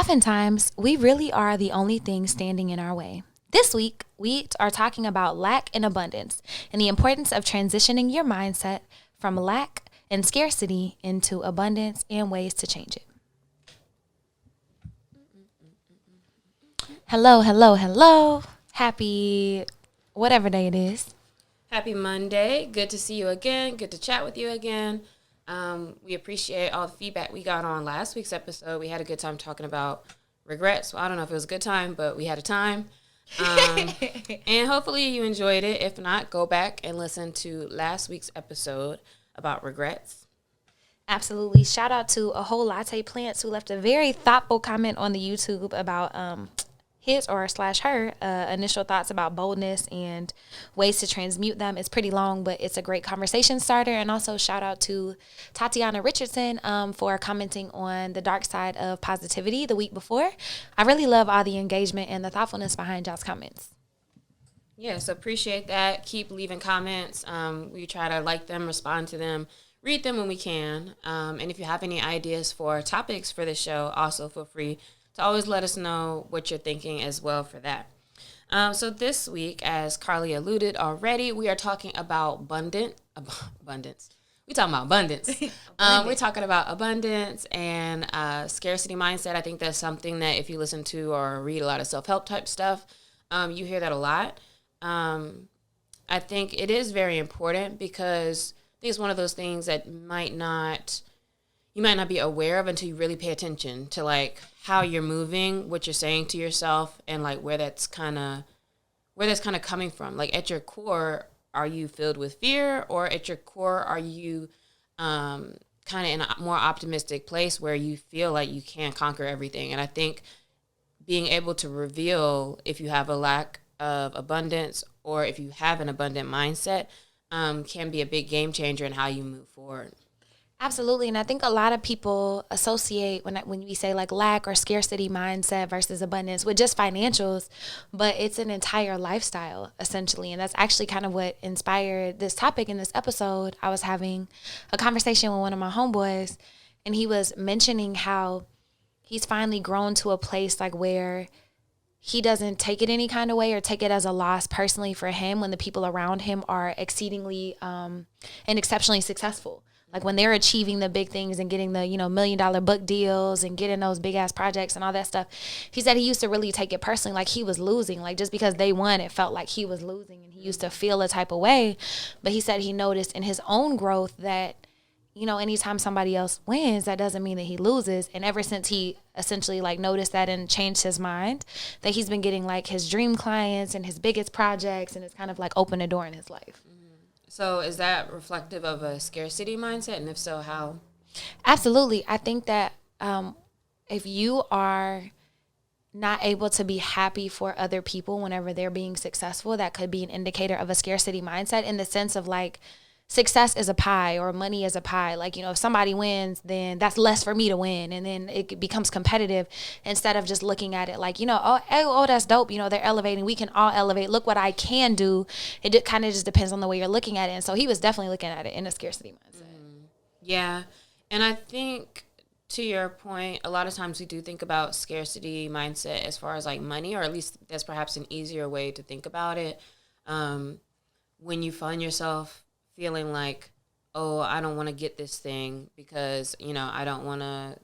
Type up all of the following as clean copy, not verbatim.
Oftentimes, we really are the only thing standing in our way. This week, we are talking about lack and abundance and the importance of transitioning your mindset from lack and scarcity into abundance and ways to change it. Hello, hello, hello. Happy whatever day it is. Happy Monday. Good to see you again. Good to chat with you again. We appreciate all the feedback we got on last week's episode. We had a good time talking about regrets. Well, I don't know if it was a good time, but we had a time. And hopefully you enjoyed it. If not, go back and listen to last week's episode about regrets. Absolutely. Shout out to A Whole Latte Plants who left a very thoughtful comment on the YouTube about his or slash her initial thoughts about boldness and ways to transmute them. It's pretty long, but it's a great conversation starter. And also shout out to Tatiana Richardson for commenting on the dark side of positivity the week before. I really love all the engagement and the thoughtfulness behind y'all's comments. Yes, appreciate that. Keep leaving comments. We try to like them, respond to them, read them when we can. And if you have any ideas for topics for the show, also feel free to always let us know what you're thinking as well for that. So this week, as Carlie alluded already, we are talking about abundance. We're talking about abundance. We're talking about abundance and scarcity mindset. I think that's something that if you listen to or read a lot of self-help type stuff, you hear that a lot. I think it is very important because I think it's one of those things that you might not be aware of until you really pay attention to like how you're moving, what you're saying to yourself, and like where that's kind of coming from. Like at your core, are you filled with fear, or at your core, are you kind of in a more optimistic place where you feel like you can conquer everything? And I think being able to reveal if you have a lack of abundance or if you have an abundant mindset can be a big game changer in how you move forward. Absolutely. And I think a lot of people associate when we say like lack or scarcity mindset versus abundance with just financials, but it's an entire lifestyle essentially. And that's actually kind of what inspired this topic in this episode. I was having a conversation with one of my homeboys and he was mentioning how he's finally grown to a place like where he doesn't take it any kind of way or take it as a loss personally for him when the people around him are exceedingly and exceptionally successful. Like when they're achieving the big things and getting the, $1 million book deals and getting those big ass projects and all that stuff. He said he used to really take it personally, like he was losing. Like just because they won, it felt like he was losing and he used to feel a type of way. But he said he noticed in his own growth that, anytime somebody else wins, that doesn't mean that he loses. And ever since he essentially like noticed that and changed his mind, that he's been getting like his dream clients and his biggest projects, and it's kind of like opened a door in his life. So is that reflective of a scarcity mindset? And if so, how? Absolutely. I think that if you are not able to be happy for other people whenever they're being successful, that could be an indicator of a scarcity mindset in the sense of like success is a pie or money is a pie. Like, if somebody wins, then that's less for me to win. And then it becomes competitive instead of just looking at it like, oh, that's dope. They're elevating. We can all elevate. Look what I can do. It kind of just depends on the way you're looking at it. And so he was definitely looking at it in a scarcity mindset. Yeah. And I think to your point, a lot of times we do think about scarcity mindset as far as like money, or at least that's perhaps an easier way to think about it. When you find yourself feeling like, oh, I don't want to get this thing because, I don't want to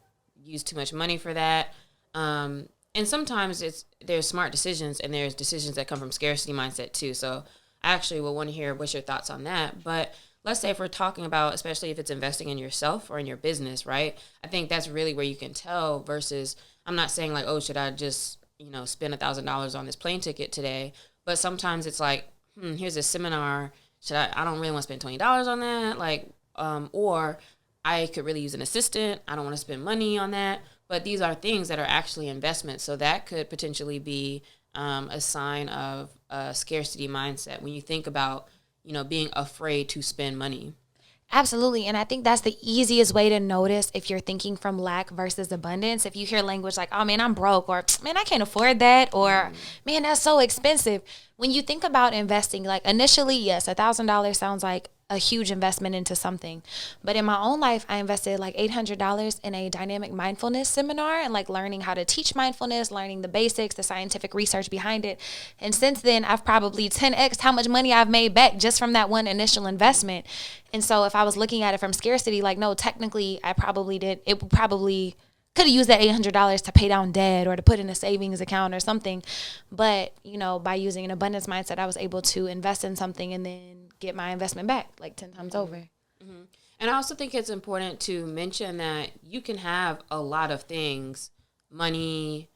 use too much money for that. And sometimes there's smart decisions and there's decisions that come from scarcity mindset too. So I actually will want to hear what's your thoughts on that. But let's say if we're talking about, especially if it's investing in yourself or in your business, right? I think that's really where you can tell versus, I'm not saying like, oh, should I just, spend $1,000 on this plane ticket today? But sometimes it's like, here's a seminar. I don't really want to spend $20 on that. Like, or I could really use an assistant. I don't want to spend money on that. But these are things that are actually investments. So that could potentially be a sign of a scarcity mindset when you think about, being afraid to spend money. Absolutely. And I think that's the easiest way to notice if you're thinking from lack versus abundance. If you hear language like, oh, man, I'm broke, or man, I can't afford that, or man, that's so expensive. When you think about investing, like initially, yes, $1,000 sounds like a huge investment into something. But in my own life, I invested like $800 in a dynamic mindfulness seminar and like learning how to teach mindfulness, learning the basics, the scientific research behind it. And since then, I've probably 10x how much money I've made back just from that one initial investment. And so if I was looking at it from scarcity, like, no, technically I probably did. It probably could have used that $800 to pay down debt or to put in a savings account or something. But, you know, by using an abundance mindset, I was able to invest in something and then get my investment back like 10 times over. Mm-hmm. And I also think it's important to mention that you can have a lot of things, money,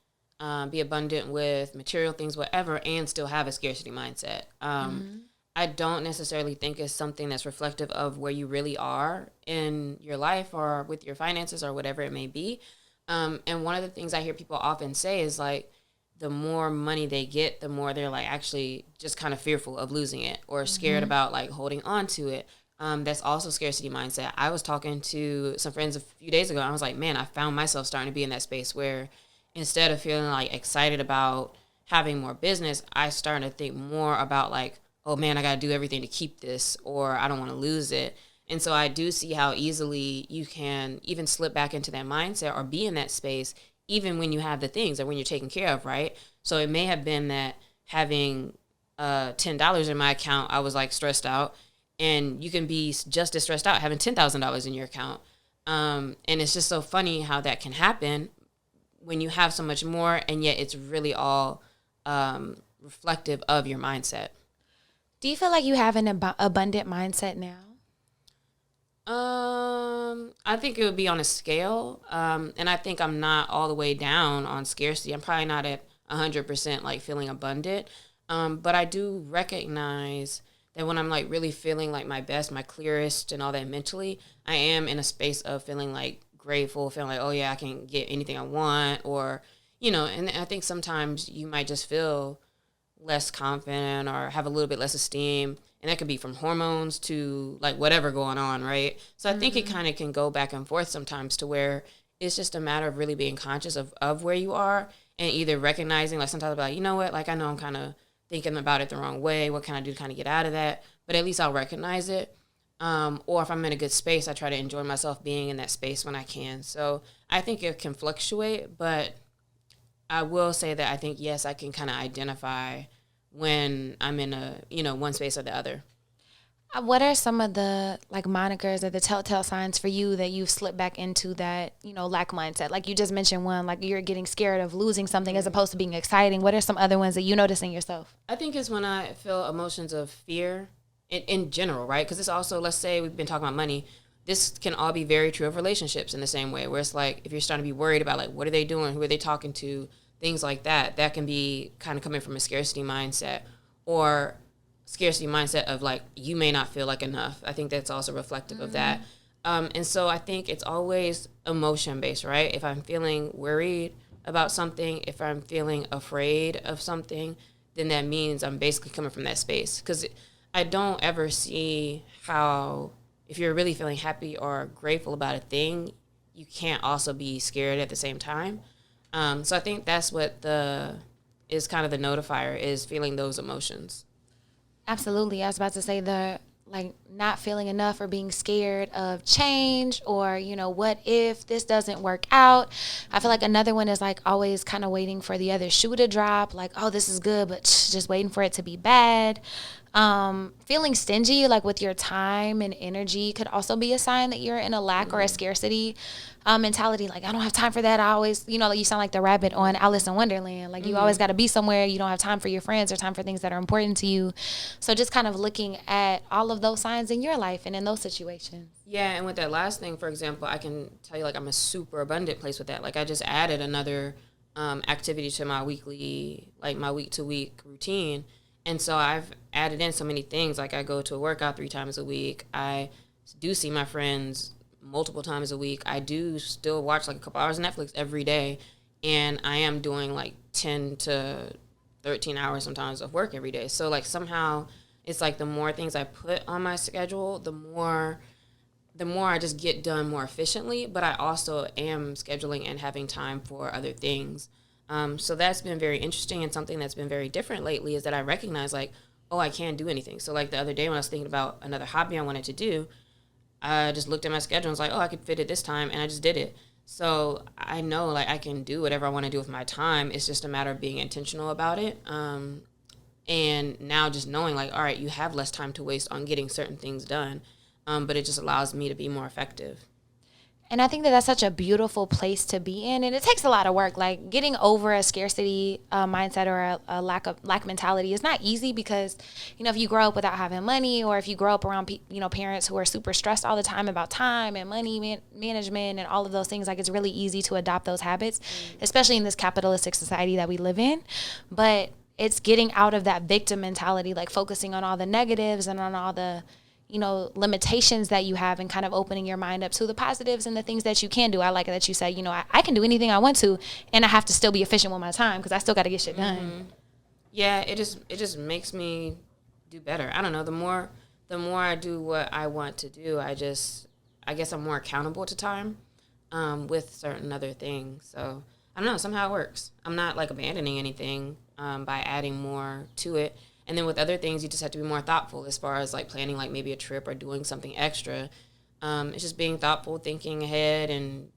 be abundant with material things, whatever, and still have a scarcity mindset. I don't necessarily think it's something that's reflective of where you really are in your life or with your finances or whatever it may be. And one of the things I hear people often say is like, the more money they get, the more they're like actually just kind of fearful of losing it or scared about like holding on to it. That's also scarcity mindset. I was talking to some friends a few days ago. And I was like, man, I found myself starting to be in that space where instead of feeling like excited about having more business, I started to think more about like, oh man, I got to do everything to keep this or I don't want to lose it. And so I do see how easily you can even slip back into that mindset or be in that space, even when you have the things or when you're taken care of, right? So it may have been that having $10 in my account, I was like stressed out. And you can be just as stressed out having $10,000 in your account. And it's just so funny how that can happen when you have so much more, and yet it's really all reflective of your mindset. Do you feel like you have an abundant mindset now? I think it would be on a scale. And I think I'm not all the way down on scarcity. I'm probably not at 100% like feeling abundant. But I do recognize that when I'm like really feeling like my best, my clearest and all that mentally, I am in a space of feeling like grateful, feeling like, oh yeah, I can get anything I want, or, you know, and I think sometimes you might just feel less confident or have a little bit less esteem. And that could be from hormones to like whatever going on, right? So I think it kind of can go back and forth sometimes to where it's just a matter of really being conscious of where you are and either recognizing, like sometimes I'll be like, you know what, like I know I'm kind of thinking about it the wrong way. What can I do to kind of get out of that? But at least I'll recognize it. Or if I'm in a good space, I try to enjoy myself being in that space when I can. So I think it can fluctuate, but I will say that I think, yes, I can kind of identify when I'm in a, you know, one space or the other. What are some of the like monikers or the telltale signs for you that you've slipped back into that, you know, lack mindset? Like you just mentioned one, like you're getting scared of losing something as opposed to being exciting. What are some other ones that you notice in yourself? I think it's when I feel emotions of fear in general, right? Because it's also, let's say we've been talking about money. This can all be very true of relationships in the same way, where it's like if you're starting to be worried about like what are they doing, who are they talking to, things like that, that can be kind of coming from a scarcity mindset or scarcity mindset of like you may not feel like enough. I think that's also reflective of that. And so I think it's always emotion based, right? If I'm feeling worried about something, if I'm feeling afraid of something, then that means I'm basically coming from that space. Because I don't ever see how if you're really feeling happy or grateful about a thing, you can't also be scared at the same time. So I think that's what is kind of the notifier, is feeling those emotions. Absolutely. I was about to say the like not feeling enough or being scared of change or, you know, what if this doesn't work out? I feel like another one is like always kind of waiting for the other shoe to drop. Like, oh, this is good, but just waiting for it to be bad. Feeling stingy, like with your time and energy, could also be a sign that you're in a lack or a scarcity mentality. Like, I don't have time for that. I always, you know, like you sound like the rabbit on Alice in Wonderland. Like you always got to be somewhere. You don't have time for your friends or time for things that are important to you. So just kind of looking at all of those signs in your life and in those situations. Yeah, and with that last thing, for example, I can tell you like I'm a super abundant place with that. Like I just added another activity to my weekly, like my week-to-week routine. And so I've added in so many things. Like I go to a workout 3 times a week. I do see my friends multiple times a week. I do still watch like a couple hours of Netflix every day. And I am doing like 10 to 13 hours sometimes of work every day. So like somehow it's like the more things I put on my schedule, the more I just get done more efficiently. But I also am scheduling and having time for other things. So that's been very interesting, and something that's been very different lately is that I recognize like, oh, I can't do anything. So like the other day when I was thinking about another hobby I wanted to do, I just looked at my schedule and was like, oh, I could fit it this time, and I just did it. So I know like I can do whatever I want to do with my time. It's just a matter of being intentional about it. And now just knowing like, all right, you have less time to waste on getting certain things done, but it just allows me to be more effective. And I think that that's such a beautiful place to be in, and it takes a lot of work. Like getting over a scarcity mindset or a lack mentality is not easy because, if you grow up without having money, or if you grow up around parents who are super stressed all the time about time and money management and all of those things, like it's really easy to adopt those habits, especially in this capitalistic society that we live in. But it's getting out of that victim mentality, like focusing on all the negatives and on all the limitations that you have, and kind of opening your mind up to the positives and the things that you can do. I like that you say, I can do anything I want to, and I have to still be efficient with my time because I still got to get shit done. Mm-hmm. Yeah, it just makes me do better. I don't know. The more I do what I want to do, I guess I'm more accountable to time with certain other things. So I don't know. Somehow it works. I'm not like abandoning anything by adding more to it. And then with other things, you just have to be more thoughtful as far as like planning like maybe a trip or doing something extra. It's just being thoughtful, thinking ahead, and,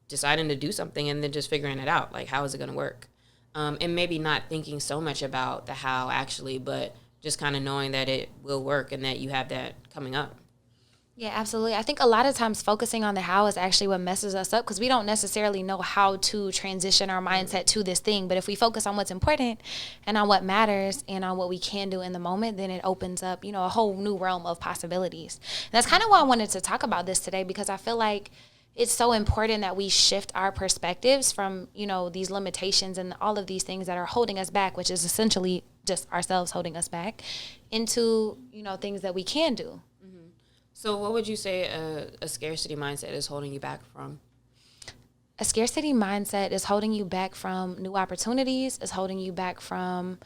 deciding to do something and then just figuring it out. Like, how is it going to work? And maybe not thinking so much about the how actually, but just kind of knowing that it will work and that you have that coming up. Yeah, absolutely. I think a lot of times focusing on the how is actually what messes us up because we don't necessarily know how to transition our mindset to this thing. But if we focus on what's important and on what matters and on what we can do in the moment, then it opens up, a whole new realm of possibilities. And that's kind of why I wanted to talk about this today, because I feel like it's so important that we shift our perspectives from, these limitations and all of these things that are holding us back, which is essentially just ourselves holding us back, into, things that we can do. So what would you say a scarcity mindset is holding you back from? A scarcity mindset is holding you back from new opportunities, is holding you back from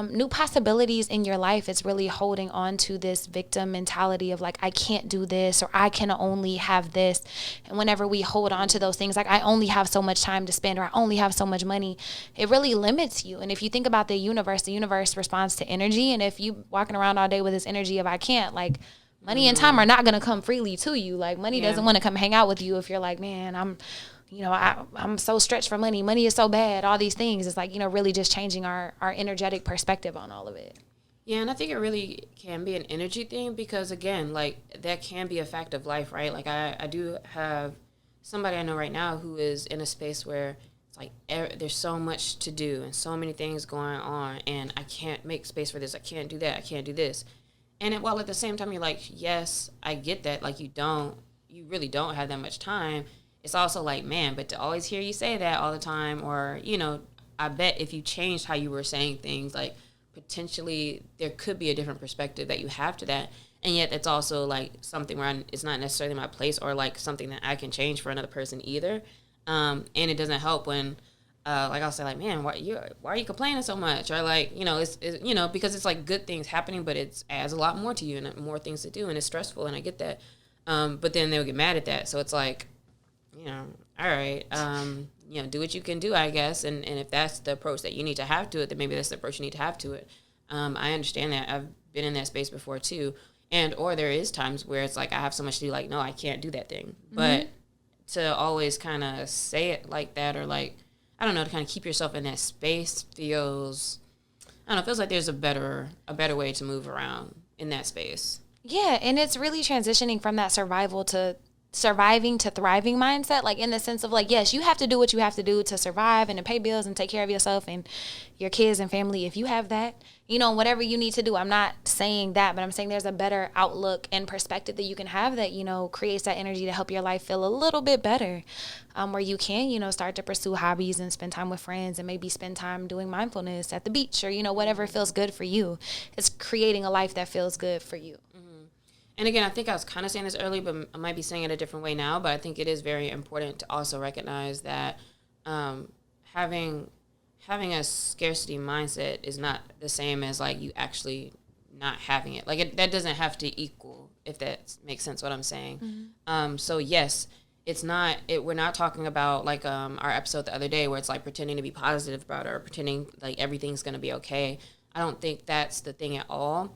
new possibilities in your life. It's really holding on to this victim mentality of like, I can't do this, or I can only have this. And whenever we hold on to those things, like I only have so much time to spend, or I only have so much money, it really limits you. And if you think about the universe responds to energy. And if you walking around all day with this energy of I can't, like, money and time are not going to come freely to you. Like money doesn't want to come hang out with you if you're like, man, I'm so stretched for money. Money is so bad. All these things. It's like, really just changing our energetic perspective on all of it. Yeah, and I think it really can be an energy thing because, again, like that can be a fact of life, right? Like I do have somebody I know right now who is in a space where it's like there's so much to do and so many things going on, and I can't make space for this. I can't do that. I can't do this. And while at the same time you're like, yes, I get that. Like you really don't have that much time. It's also like, man, but to always hear you say that all the time, or, I bet if you changed how you were saying things, like potentially there could be a different perspective that you have to that. And yet it's also like something where it's not necessarily my place or like something that I can change for another person either. And it doesn't help when, like I'll say like, man, why are you complaining so much? Or like, it's because it's like good things happening, but it adds a lot more to you and more things to do, and it's stressful, and I get that. But then they'll get mad at that. So it's like, all right, do what you can do, I guess. And if that's the approach that you need to have to it, then maybe that's the approach you need to have to it. I understand that. I've been in that space before too. Or there is times where it's like, I have so much to do, like, no, I can't do that thing. Mm-hmm. But to always kind of say it like that, or like, I don't know, to kind of keep yourself in that space feels like there's a better way to move around in that space. Yeah, and it's really transitioning from that surviving to thriving mindset, like in the sense of like, yes, you have to do what you have to do to survive and to pay bills and take care of yourself and your kids and family. If you have that, whatever you need to do. I'm not saying that, but I'm saying there's a better outlook and perspective that you can have that, creates that energy to help your life feel a little bit better, where you can, start to pursue hobbies and spend time with friends and maybe spend time doing mindfulness at the beach or, whatever feels good for you. It's creating a life that feels good for you. And again, I think I was kind of saying this earlier, but I might be saying it a different way now. But I think it is very important to also recognize that having a scarcity mindset is not the same as like you actually not having it. Like that doesn't have to equal, if that makes sense what I'm saying. Mm-hmm. So yes, it's not. We're not talking about like our episode the other day where it's like pretending to be positive about it or pretending like everything's going to be okay. I don't think that's the thing at all.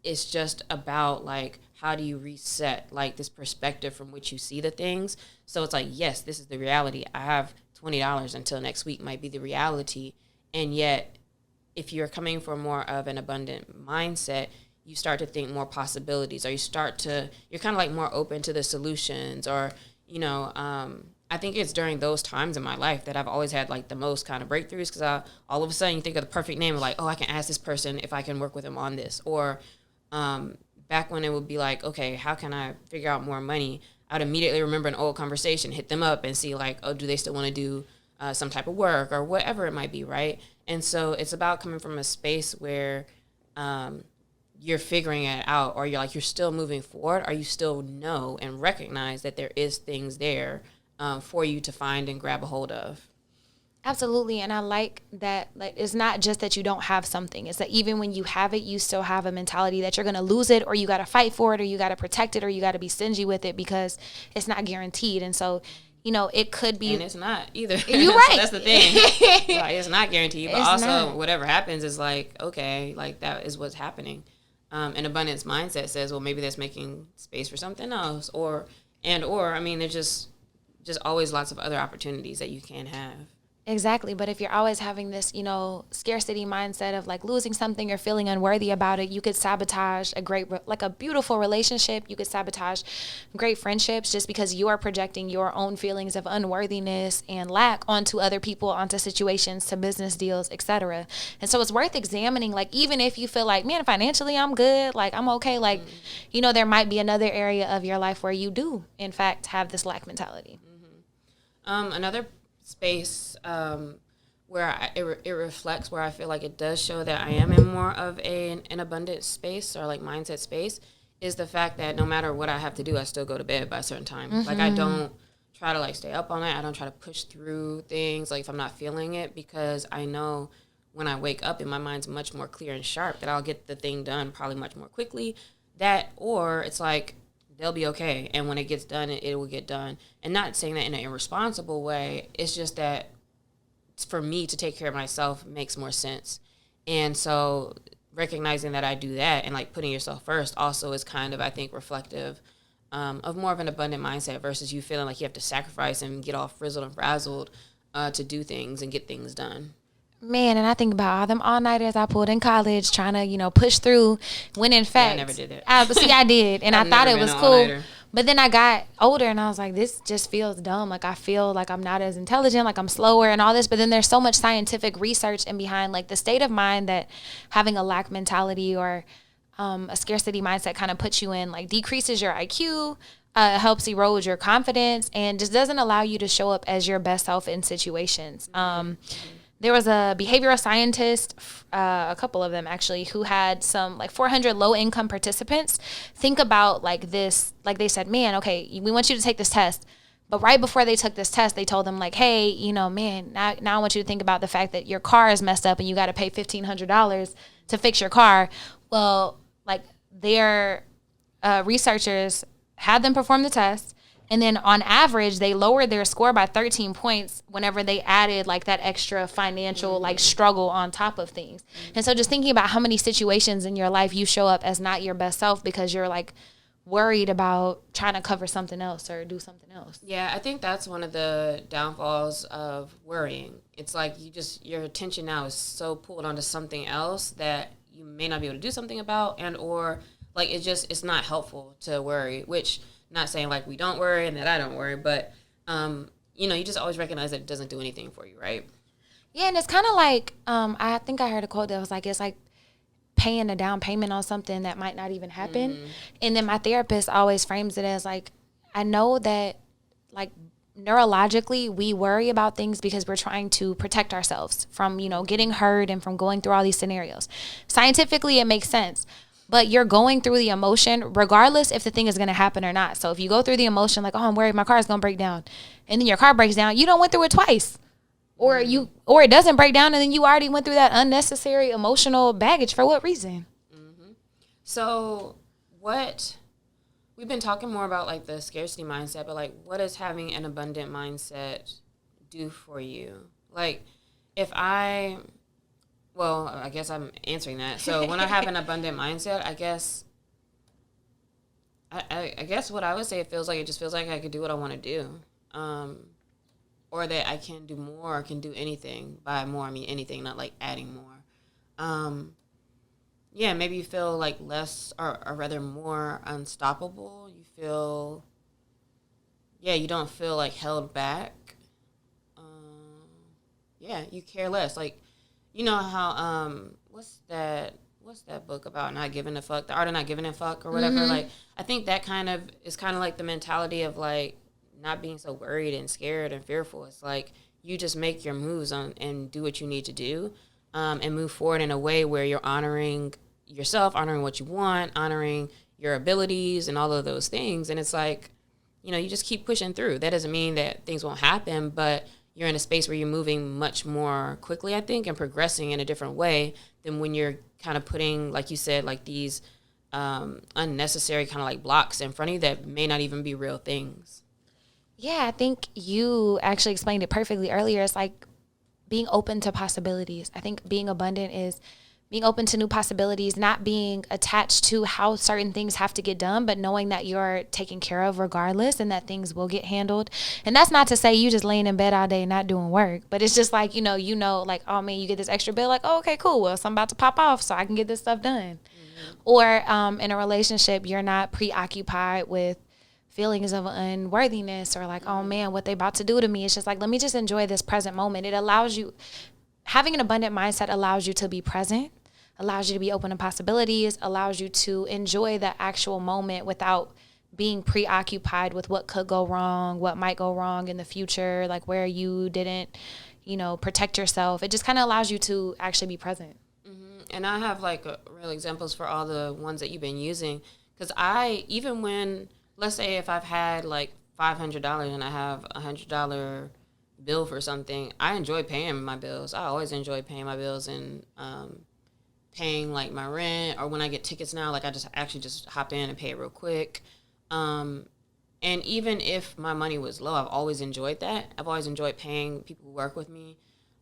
It's just about like, how do you reset like this perspective from which you see the things? So it's like, yes, this is the reality. I have $20 until next week might be the reality. And yet, if you're coming from more of an abundant mindset, you start to think more possibilities, or you're kind of like more open to the solutions, or, I think it's during those times in my life that I've always had like the most kind of breakthroughs, because all of a sudden you think of the perfect name of like, oh, I can ask this person if I can work with them on this. Or back when it would be like, okay, how can I figure out more money? I'd immediately remember an old conversation, hit them up and see like, oh, do they still want to do some type of work or whatever it might be, right? And so it's about coming from a space where you're figuring it out, or you're still moving forward, or you still know and recognize that there is things there for you to find and grab a hold of. Absolutely. And I like that, like, it's not just that you don't have something. It's that even when you have it, you still have a mentality that you're going to lose it, or you got to fight for it, or you got to protect it, or you got to be stingy with it because it's not guaranteed. And so, it could be. And it's not either. You're right. So that's the thing. Like, it's not guaranteed. But whatever happens is like, okay, like that is what's happening. An abundance mindset says, well, maybe that's making space for something else. Or, there's just always lots of other opportunities that you can have. Exactly. But if you're always having this, scarcity mindset of like losing something or feeling unworthy about it, you could sabotage a beautiful relationship. You could sabotage great friendships just because you are projecting your own feelings of unworthiness and lack onto other people, onto situations, to business deals, etc. And so it's worth examining, like, even if you feel like, man, financially I'm good, like I'm okay, like, there might be another area of your life where you do, in fact, have this lack mentality. Another space where it reflects where I feel like it does show that I am in more of an abundant space, or like mindset space, is the fact that no matter what I have to do, I still go to bed by a certain time. Mm-hmm. Like, I don't try to like stay up all night. I don't try to push through things like if I'm not feeling it, because I know when I wake up and my mind's much more clear and sharp that I'll get the thing done probably much more quickly. Or it's like, they'll be okay, and when it gets done, it will get done. And not saying that in an irresponsible way. It's just that for me to take care of myself makes more sense. And so recognizing that I do that and like putting yourself first also is kind of, I think, reflective of more of an abundant mindset versus you feeling like you have to sacrifice and get all frizzled and frazzled to do things and get things done. Man, and I think about all them all-nighters I pulled in college trying to, push through, when in fact... Yeah, I never did that. I did, and I thought it was cool. But then I got older, and I was like, this just feels dumb. Like, I feel like I'm not as intelligent, like I'm slower and all this. But then there's so much scientific research in behind, like, the state of mind that having a lack mentality or a scarcity mindset kind of puts you in, like, decreases your IQ, helps erode your confidence, and just doesn't allow you to show up as your best self in situations. There was a behavioral scientist, a couple of them actually, who had some like 400 low-income participants think about like this. Like, they said, man, okay, we want you to take this test. But right before they took this test, they told them like, hey, man, now I want you to think about the fact that your car is messed up and you got to pay $1,500 to fix your car. Well, like, their researchers had them perform the test. And then on average, they lowered their score by 13 points whenever they added like that extra financial like struggle on top of things. And so just thinking about how many situations in your life you show up as not your best self because you're like worried about trying to cover something else or do something else. Yeah, I think that's one of the downfalls of worrying. It's like your attention now is so pulled onto something else that you may not be able to do something about, and or like it's not helpful to worry, which... Not saying like we don't worry and that I don't worry, but, you just always recognize that it doesn't do anything for you, right? Yeah, and it's kind of like, I think I heard a quote that was like, it's like paying a down payment on something that might not even happen. Mm-hmm. And then my therapist always frames it as like, I know that like neurologically we worry about things because we're trying to protect ourselves from, getting hurt and from going through all these scenarios. Scientifically, it makes sense. But you're going through the emotion regardless if the thing is going to happen or not. So if you go through the emotion like, oh, I'm worried my car is going to break down, and then your car breaks down, you don't went through it twice. Or it doesn't break down, and then you already went through that unnecessary emotional baggage. For what reason? Mm-hmm. So we've been talking more about like the scarcity mindset, but like what does having an abundant mindset do for you? Like if I Well, I guess I'm answering that. So when I have an abundant mindset, I guess I guess what I would say, it just feels like I could do what I want to do. Or that I can do more, or can do anything. By more, I mean anything, not like adding more. Yeah, maybe you feel like less, or rather more unstoppable. You feel, yeah, you don't feel like held back. Yeah, you care less. Like, you know how, what's that book about not giving a fuck, the art of not giving a fuck or whatever. Like, I think that kind of is kind of like the mentality of like not being so worried and scared and fearful. It's like you just make your moves and do what you need to do, and move forward in a way where you're honoring yourself, honoring what you want, honoring your abilities and all of those things. And it's like, you know, you just keep pushing through. That doesn't mean that things won't happen, but you're in a space where you're moving much more quickly, I think, and progressing in a different way than when you're kind of putting, like you said, like these unnecessary kind of like blocks in front of you that may not even be real things. Yeah, I think you actually explained it perfectly earlier. It's like being open to possibilities. I think being abundant is being open to new possibilities, not being attached to how certain things have to get done, but knowing that you're taken care of regardless and that things will get handled. And that's not to say you just laying in bed all day not doing work, but it's just like, like, oh man, you get this extra bill, like, oh, okay, cool. Well, so I'm about to pop off so I can get this stuff done. Or in a relationship, you're not preoccupied with feelings of unworthiness or like, oh man, what they about to do to me. It's just like, let me just enjoy this present moment. It allows you, having an abundant mindset allows you to be present, allows you to be open to possibilities, allows you to enjoy the actual moment without being preoccupied with what could go wrong, what might go wrong in the future, like where you didn't, protect yourself. It just kind of allows you to actually be present. And I have like real examples for all the ones that you've been using. Because even when, let's say if I've had like $500 and I have $100 bill for something, I enjoy paying my bills. I always enjoy paying my bills and paying like my rent, or when I get tickets now, like I just actually just hop in and pay it real quick. And even if my money was low, I've always enjoyed that. I've always enjoyed paying people who work with me.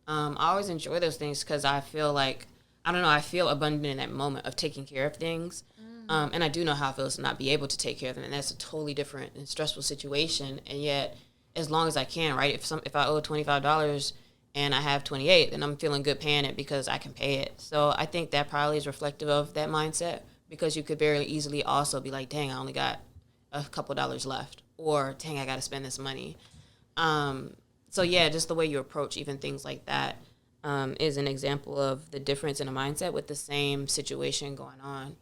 I always enjoy those things because I feel like, I don't know, I feel abundant in that moment of taking care of things. And I do know how it feels to not be able to take care of them. And that's a totally different and stressful situation. And yet, as long as I can, right? If I owe $25 and I have 28, then I'm feeling good paying it because I can pay it. So I think that probably is reflective of that mindset, because you could very easily also be like, dang, I only got a couple dollars left, or dang, I got to spend this money. So yeah, just the way you approach even things like that is an example of the difference in a mindset with the same situation going on.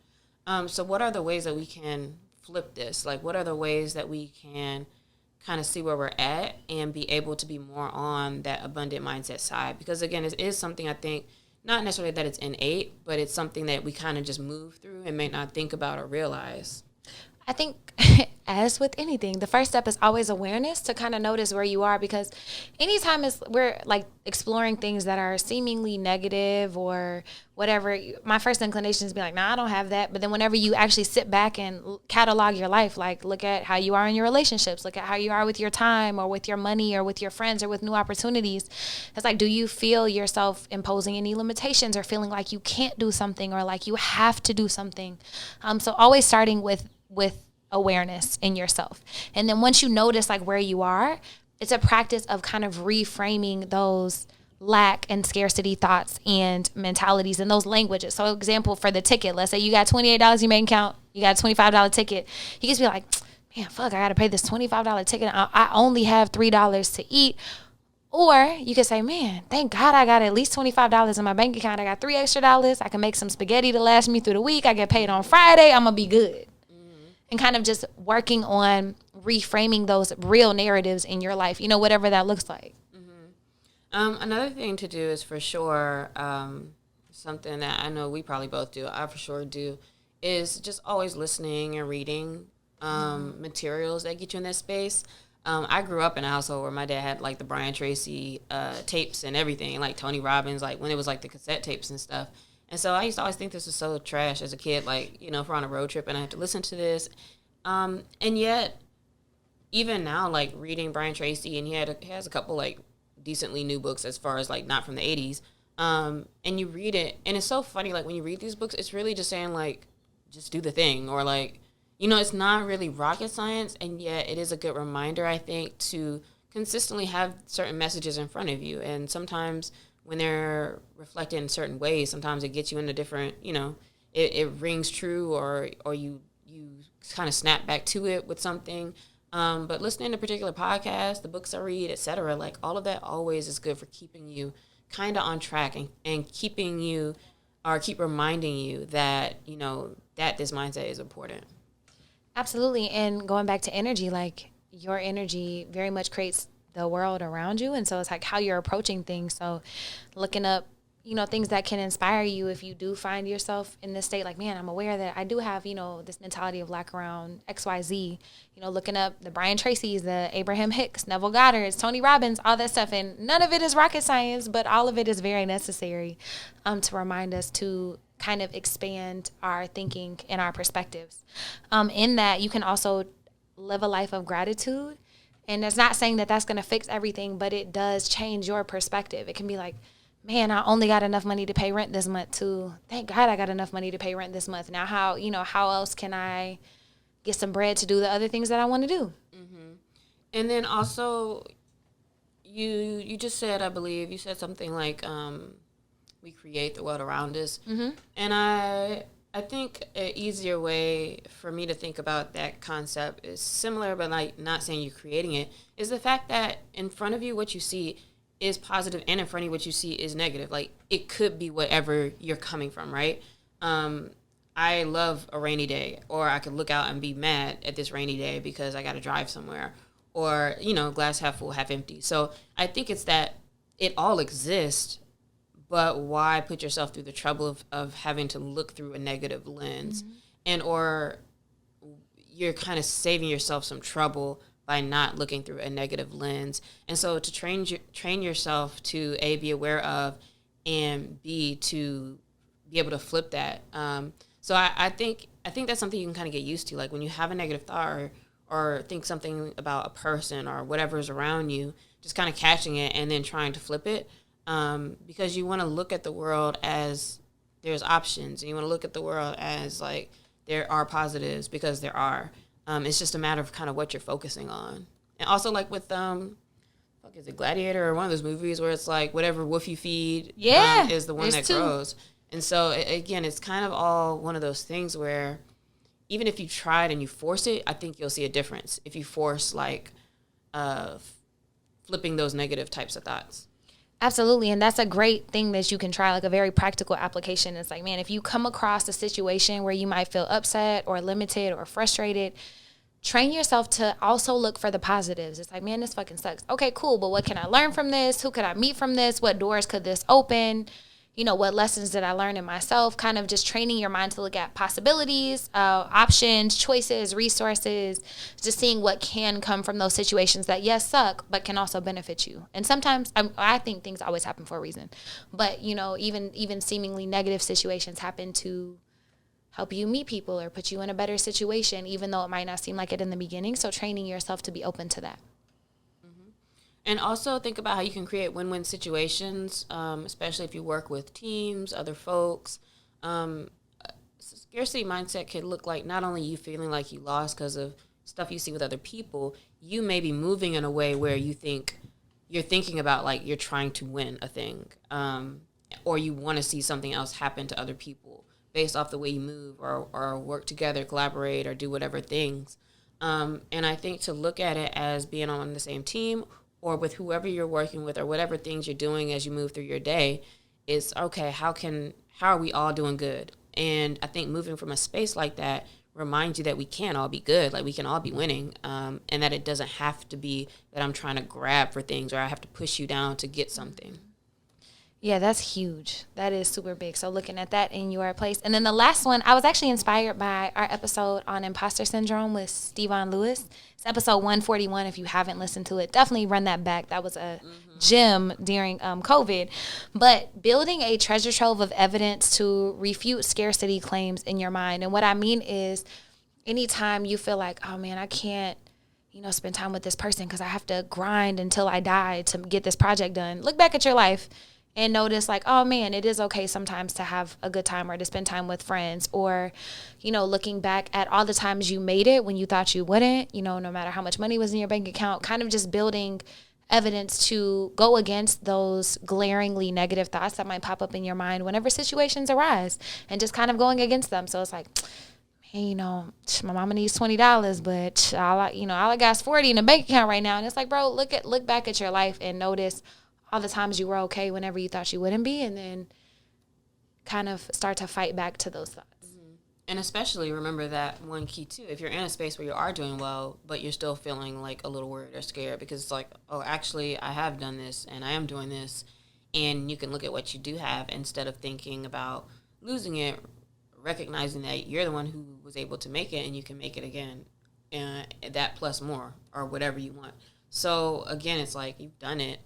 So what are the ways that we can flip this? Like, what are the ways that we can kind of see where we're at and be able to be more on that abundant mindset side? Because again, it is something, I think, not necessarily that it's innate, but it's something that we kind of just move through and may not think about or realize. I think as with anything, the first step is always awareness, to kind of notice where you are, because anytime we're like exploring things that are seemingly negative or whatever, my first inclination is to be like, nah, I don't have that. But then whenever you actually sit back and catalog your life, like look at how you are in your relationships, look at how you are with your time or with your money or with your friends or with new opportunities. It's like, do you feel yourself imposing any limitations or feeling like you can't do something or like you have to do something? So always starting with awareness in yourself. And then once you notice like where you are, it's a practice of kind of reframing those lack and scarcity thoughts and mentalities and those languages. So example, for the ticket, let's say you got $28 in your bank account, you got a $25 ticket. You just be like, man, fuck, I got to pay this $25 ticket. I only have $3 to eat. Or you could say, man, thank God I got at least $25 in my bank account. I got $3 extra. I can make some spaghetti to last me through the week. I get paid on Friday. I'm going to be good. And kind of just working on reframing those real narratives in your life, whatever that looks like. Another thing to do is for sure, something that I know we probably both do, I for sure do, is just always listening and reading materials that get you in that space. I grew up in a household where my dad had like the Bryan Tracy tapes and everything, like Tony Robbins, like when it was like the cassette tapes and stuff. And so I used to always think this was so trash as a kid, like, if we're on a road trip and I have to listen to this. And yet, even now, like, reading Bryan Tracy, and he has a couple, like, decently new books as far as, like, not from the 80s, And you read it, and it's so funny. Like when you read these books, it's really just saying like, just do the thing, or like, it's not really rocket science, and yet it is a good reminder, I think, to consistently have certain messages in front of you. And sometimes when they're reflected in certain ways, sometimes it gets you into different, it rings true, or you kind of snap back to it with something. But listening to particular podcasts, the books I read, etc., like all of that always is good for keeping you kind of on track and keeping you, or keep reminding you that, that this mindset is important. Absolutely. And going back to energy, like your energy very much creates the world around you. And so it's like how you're approaching things. So looking up, things that can inspire you if you do find yourself in this state, like, man, I'm aware that I do have, this mentality of lack around XYZ, looking up the Brian Tracy's, the Abraham Hicks, Neville Goddard's, Tony Robbins, all that stuff. And none of it is rocket science, but all of it is very necessary to remind us to kind of expand our thinking and our perspectives. In that, you can also live a life of gratitude. And it's not saying that that's going to fix everything, but it does change your perspective. It can be like, man, I only got enough money to pay rent this month, to thank God I got enough money to pay rent this month. Now how else can I get some bread to do the other things that I want to do? Mm-hmm. And then also, you just said, I believe, you said something like, we create the world around us. Mm-hmm. And I think an easier way for me to think about that concept is similar, but like not saying you're creating it, is the fact that in front of you, what you see is positive, and in front of you, what you see is negative. Like it could be whatever you're coming from, right? I love a rainy day, or I could look out and be mad at this rainy day because I got to drive somewhere, or, glass half full, half empty. So I think it's that it all exists, but why put yourself through the trouble of having to look through a negative lens? Mm-hmm. And or you're kind of saving yourself some trouble by not looking through a negative lens. And so to train yourself to A, be aware of, and B, to be able to flip that. So I think that's something you can kind of get used to. Like when you have a negative thought or think something about a person or whatever's around you, just kind of catching it and then trying to flip it. Because you want to look at the world as there's options, and you want to look at the world as like there are positives, because there are. It's just a matter of kind of what you're focusing on. And also like with is it Gladiator or one of those movies where it's like whatever wolf you feed is the one that grows. And so again, it's kind of all one of those things where even if you tried and you force it, I think you'll see a difference if you force like flipping those negative types of thoughts. Absolutely. And that's a great thing that you can try, like a very practical application. It's like, man, if you come across a situation where you might feel upset or limited or frustrated, train yourself to also look for the positives. It's like, man, this fucking sucks. Okay, cool. But what can I learn from this? Who could I meet from this? What doors could this open? What lessons did I learn in myself? Kind of just training your mind to look at possibilities, options, choices, resources, just seeing what can come from those situations that, yes, suck, but can also benefit you. And sometimes I think things always happen for a reason. But, even seemingly negative situations happen to help you meet people or put you in a better situation, even though it might not seem like it in the beginning. So training yourself to be open to that. And also think about how you can create win-win situations, especially if you work with teams, other folks. Scarcity mindset could look like not only you feeling like you lost because of stuff you see with other people, you may be moving in a way where you're thinking about like you're trying to win a thing, or you want to see something else happen to other people based off the way you move or work together, collaborate, or do whatever things. And I think to look at it as being on the same team or with whoever you're working with or whatever things you're doing as you move through your day is, okay, how are we all doing good? And I think moving from a space like that reminds you that we can all be good, like we can all be winning, and that it doesn't have to be that I'm trying to grab for things or I have to push you down to get something. Yeah, that's huge. That is super big. So looking at that in your place. And then the last one, I was actually inspired by our episode on imposter syndrome with Steven Lewis. It's episode 141. If you haven't listened to it, definitely run that back. That was a gem during COVID. But building a treasure trove of evidence to refute scarcity claims in your mind. And what I mean is anytime you feel like, oh man, I can't, spend time with this person because I have to grind until I die to get this project done. Look back at your life and notice like, oh man, it is okay sometimes to have a good time or to spend time with friends, or, you know, looking back at all the times you made it when you thought you wouldn't, you know, no matter how much money was in your bank account, kind of just building evidence to go against those glaringly negative thoughts that might pop up in your mind whenever situations arise, and just kind of going against them. So it's like, man, you know, my mama needs $20, but all I got is 40 in the bank account right now. And it's like, bro, look back at your life and notice all the times you were okay whenever you thought you wouldn't be, and then kind of start to fight back to those thoughts. And especially remember that one key too, if you're in a space where you are doing well, but you're still feeling like a little worried or scared, because it's like, oh, actually I have done this and I am doing this, and you can look at what you do have instead of thinking about losing it, recognizing that you're the one who was able to make it and you can make it again, and that plus more or whatever you want. So again, it's like you've done it.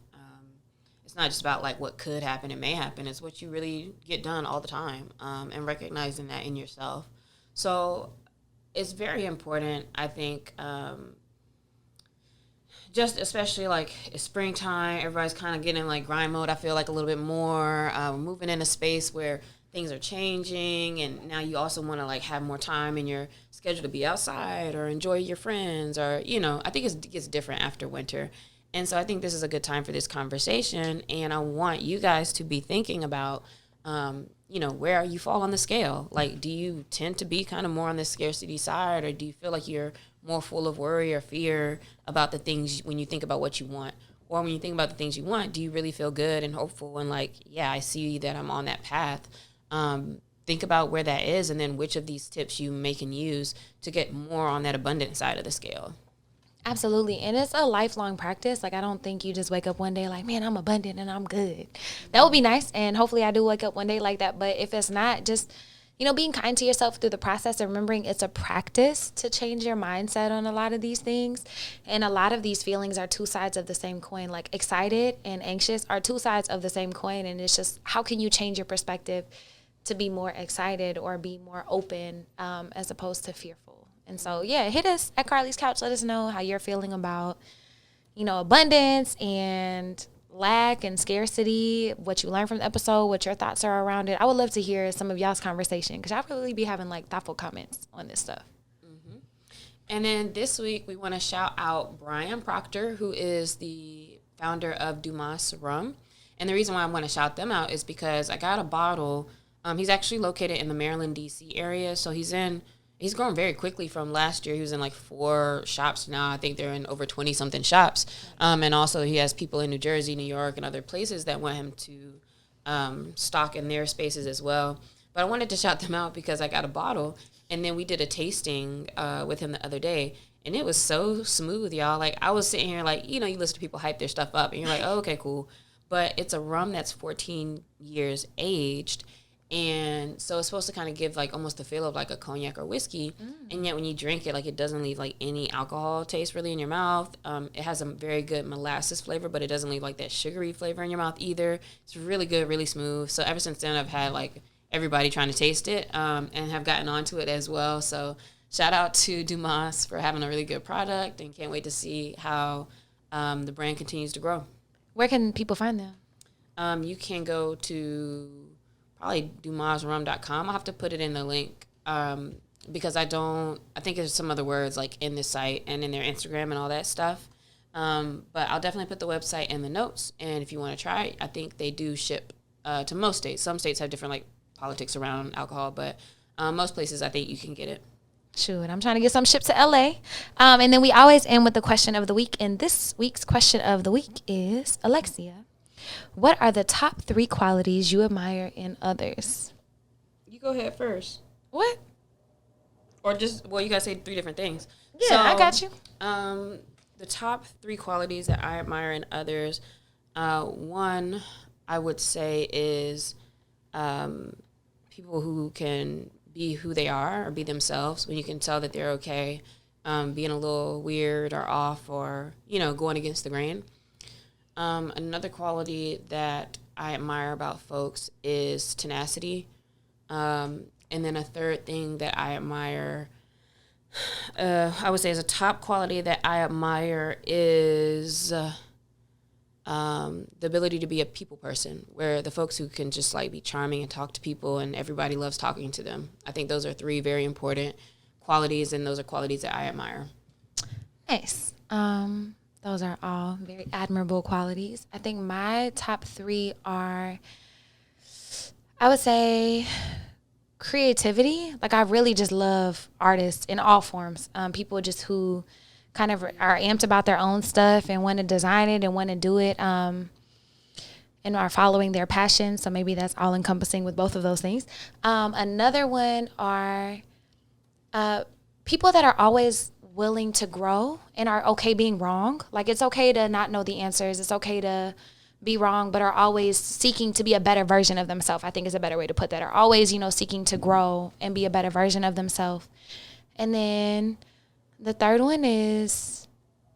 It's not just about like what could happen and may happen. It's what you really get done all the time, and recognizing that in yourself. So it's very important, I think, just especially like it's springtime. Everybody's kind of getting in like grind mode. I feel like a little bit more moving in a space where things are changing, and now you also want to like have more time in your schedule to be outside or enjoy your friends, or, you know, I think it gets different after winter. And so I think this is a good time for this conversation, and I want you guys to be thinking about, you know, where you fall on the scale. Like, do you tend to be kind of more on the scarcity side, or do you feel like you're more full of worry or fear about the things when you think about what you want? Or when you think about the things you want, do you really feel good and hopeful and like, yeah, I see that I'm on that path? Think about where that is, and then which of these tips you make and use to get more on that abundant side of the scale. Absolutely. And it's a lifelong practice. Like, I don't think you just wake up one day like, man, I'm abundant and I'm good. That would be nice. And hopefully I do wake up one day like that. But if it's not, just, you know, being kind to yourself through the process, and remembering it's a practice to change your mindset on a lot of these things. And a lot of these feelings are two sides of the same coin. Like, excited and anxious are two sides of the same coin. And it's just, how can you change your perspective to be more excited or be more open, as opposed to fearful? And so, yeah, hit us at Carlie's Couch. Let us know how you're feeling about, you know, abundance and lack and scarcity, what you learned from the episode, what your thoughts are around it. I would love to hear some of y'all's conversation, because y'all really be having, like, thoughtful comments on this stuff. Mm-hmm. And then this week, we want to shout out Bryan Proctor, who is the founder of Dumas Rum. And the reason why I want to shout them out is because I got a bottle. He's actually located in the Maryland, D.C. area, so he's grown very quickly from last year. He was in like 4 shops now. I think they're in over 20-something shops. And also he has people in New Jersey, New York, and other places that want him to stock in their spaces as well. But I wanted to shout them out because I got a bottle, and then we did a tasting with him the other day, and it was so smooth, y'all. Like, I was sitting here like, you know, you listen to people hype their stuff up, and you're like, oh, okay, cool. But it's a rum that's 14 years aged, and so it's supposed to kind of give like almost the feel of like a cognac or whiskey. And yet when you drink it, like, it doesn't leave like any alcohol taste really in your mouth. It has a very good molasses flavor, but it doesn't leave like that sugary flavor in your mouth either. It's really good, really smooth. So ever since then, I've had like everybody trying to taste it, and have gotten onto it as well. So shout out to Dumas for having a really good product, and can't wait to see how the brand continues to grow. Where can people find them? You can go to probably dumasrum.com. I'll have to put it in the link, because I think there's some other words like in the site and in their Instagram and all that stuff. But I'll definitely put the website in the notes. And if you want to try it, I think they do ship to most states. Some states have different like politics around alcohol, but most places I think you can get it. Shoot, I'm trying to get some shipped to LA. And then we always end with the question of the week. And this week's question of the week is, Alexia, what are the top 3 qualities you admire in others? You go ahead first. What? Or just, well, you got to say 3 different things. Yeah, so, I got you. The top 3 qualities that I admire in others, one, I would say is people who can be who they are or be themselves, when you can tell that they're okay being a little weird or off, or, you know, going against the grain. Another quality that I admire about folks is tenacity. And then a third thing that I admire, I would say is a top quality that I admire is the ability to be a people person, where the folks who can just like be charming and talk to people and everybody loves talking to them. I think those are 3 very important qualities, and those are qualities that I admire. Nice. Those are all very admirable qualities. I think my top 3 are, I would say, creativity. Like, I really just love artists in all forms. People just who kind of are amped about their own stuff and want to design it and want to do it, and are following their passion. So maybe that's all encompassing with both of those things. Another one are people that are always willing to grow and are okay being wrong. Like, it's okay to not know the answers. It's okay to be wrong, but are always seeking to be a better version of themselves. I think is a better way to put that. Are always, seeking to grow and be a better version of themselves. And then the third one is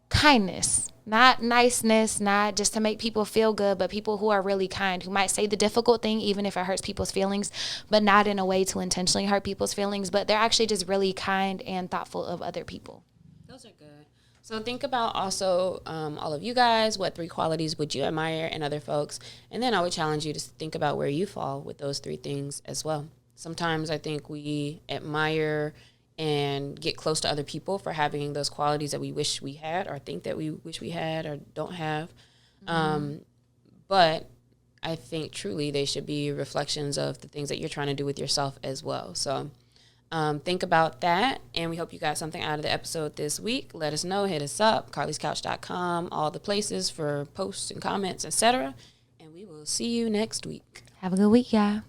kindness. Not niceness, not just to make people feel good, but people who are really kind, who might say the difficult thing even if it hurts people's feelings, but not in a way to intentionally hurt people's feelings, but they're actually just really kind and thoughtful of other people. Those are good. So think about also all of you guys, what 3 qualities would you admire in other folks? And then I would challenge you to think about where you fall with those 3 things as well. Sometimes I think we admire and get close to other people for having those qualities that we wish we had, or think that we wish we had or don't have. But I think truly they should be reflections of the things that you're trying to do with yourself as well. So think about that, and we hope you got something out of the episode this week. Let us know. Hit us up, carliescouch.com, all the places for posts and comments, etc. And we will see you next week. Have a good week, y'all.